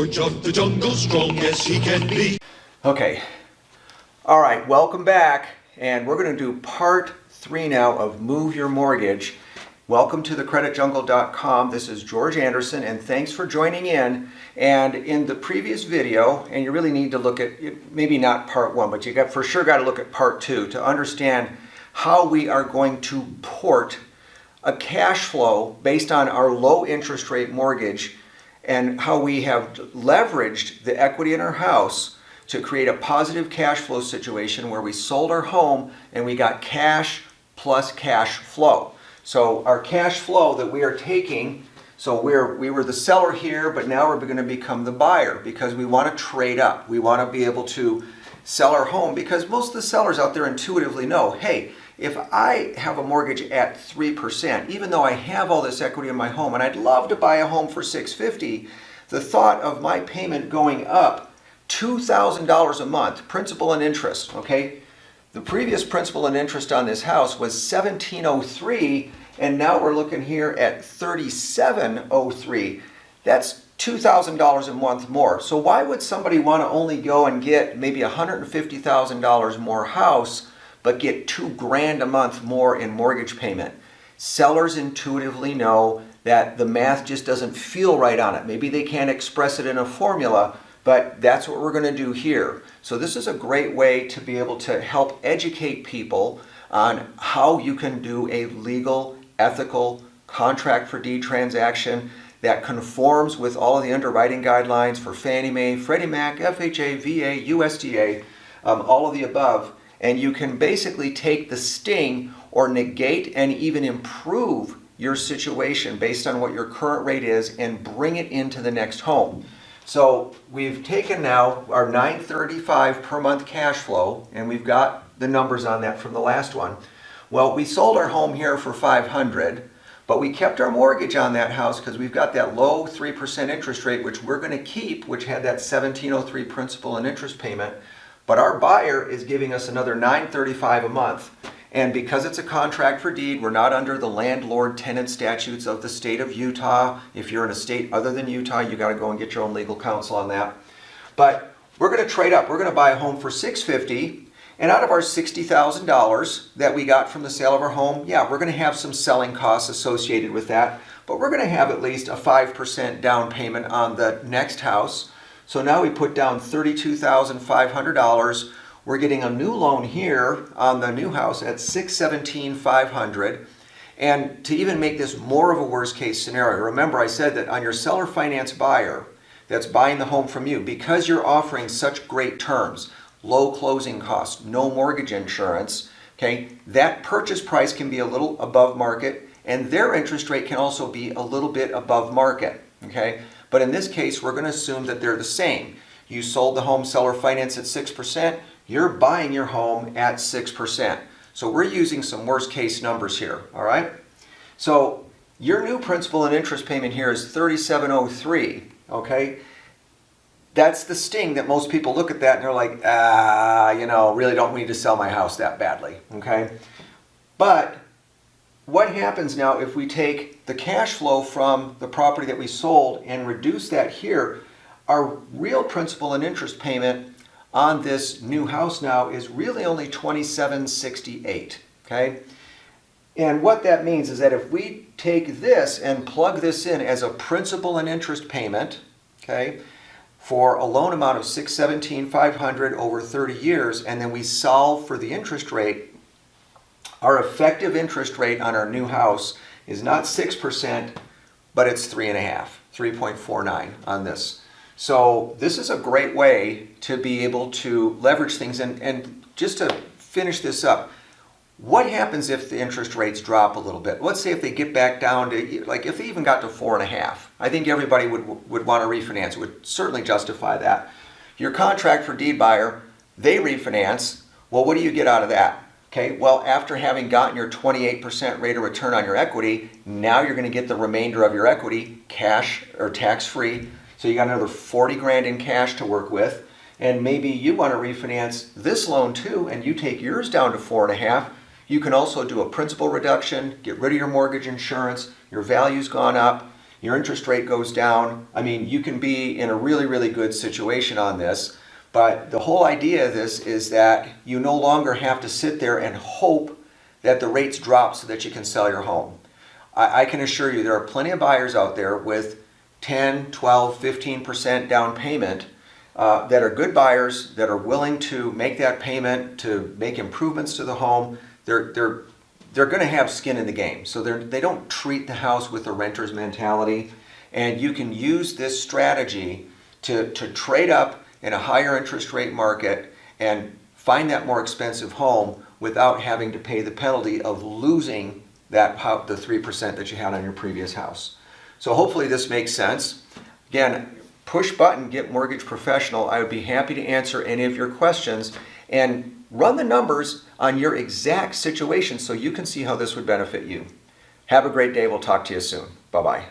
George of the jungle, strong as he can be. Okay, all right, welcome back, and we're going to do part 3 now of Move Your Mortgage. Welcome to thecreditjungle.com. This is George Anderson, and thanks for joining in. And in the previous video, and you really need to look at, maybe not part 1, but you for sure got to look at part 2 to understand how we are going to port a cash flow based on our low interest rate mortgage and how we have leveraged the equity in our house to create a positive cash flow situation where we sold our home and we got cash plus cash flow. So our cash flow that we are taking, so we were the seller here, but now we're going to become the buyer because we want to trade up. We want to be able to sell our home because most of the sellers out there intuitively know, hey, if I have a mortgage at 3%, even though I have all this equity in my home and I'd love to buy a home for $650, the thought of my payment going up $2,000 a month, principal and interest, okay? The previous principal and interest on this house was $1,703, and now we're looking here at $3,703. That's $2,000 a month more. So why would somebody want to only go and get maybe $150,000 more house but get $2,000 a month more in mortgage payment? Sellers intuitively know that the math just doesn't feel right on it. Maybe they can't express it in a formula, but that's what we're going to do here. So this is a great way to be able to help educate people on how you can do a legal, ethical contract for deed transaction that conforms with all of the underwriting guidelines for Fannie Mae, Freddie Mac, FHA, VA, USDA, all of the above. And you can basically take the sting or negate and even improve your situation based on what your current rate is and bring it into the next home. So we've taken now our $935 per month cash flow, and we've got the numbers on that from the last one. Well, we sold our home here for $500, but we kept our mortgage on that house because we've got that low 3% interest rate, which we're going to keep, which had that $1,703 principal and interest payment. But our buyer is giving us another $935 a month. And because it's a contract for deed, we're not under the landlord-tenant statutes of the state of Utah. If you're in a state other than Utah, you got to go and get your own legal counsel on that. But we're going to trade up. We're going to buy a home for $650, and out of our $60,000 that we got from the sale of our home, yeah, we're going to have some selling costs associated with that, but we're going to have at least a 5% down payment on the next house. So now we put down $32,500. We're getting a new loan here on the new house at $617,500. And to even make this more of a worst case scenario, remember I said that on your seller finance buyer that's buying the home from you, because you're offering such great terms, low closing costs, no mortgage insurance, okay, that purchase price can be a little above market, and their interest rate can also be a little bit above market, okay? But in this case, we're going to assume that they're the same. You sold the home seller finance at 6%, you're buying your home at 6%. So we're using some worst case numbers here, all right? So your new principal and interest payment here is $3,703, okay? That's the sting that most people look at that and they're like, really don't need to sell my house that badly, okay? But what happens now if we take the cash flow from the property that we sold and reduce that here? Our real principal and interest payment on this new house now is really only $2,768, okay? And what that means is that if we take this and plug this in as a principal and interest payment, okay, for a loan amount of $617,500 over 30 years, and then we solve for the interest rate, our effective interest rate on our new house is not 6%, but it's 3.49 on this. So this is a great way to be able to leverage things. And just to finish this up, what happens if the interest rates drop a little bit? Let's say if they get back down to, like if they even got to 4.5, I think everybody would want to refinance. It would certainly justify that. Your contract for deed buyer, they refinance. Well, what do you get out of that? Okay, well, after having gotten your 28% rate of return on your equity, now you're going to get the remainder of your equity cash or tax-free. So you got another 40 grand in cash to work with. And maybe you want to refinance this loan too, and you take yours down to 4.5. You can also do a principal reduction, get rid of your mortgage insurance, your value's gone up, your interest rate goes down. I mean, you can be in a really, really good situation on this. But the whole idea of this is that you no longer have to sit there and hope that the rates drop so that you can sell your home. I can assure you there are plenty of buyers out there with 10, 12, 15% down payment that are good buyers, that are willing to make that payment, to make improvements to the home. They're going to have skin in the game. So they don't treat the house with a renter's mentality. And you can use this strategy to trade up in a higher interest rate market and find that more expensive home without having to pay the penalty of losing the 3% that you had on your previous house. So hopefully this makes sense. Again, push button, Get Mortgage Professional. I would be happy to answer any of your questions and run the numbers on your exact situation so you can see how this would benefit you. Have a great day. We'll talk to you soon. Bye-bye.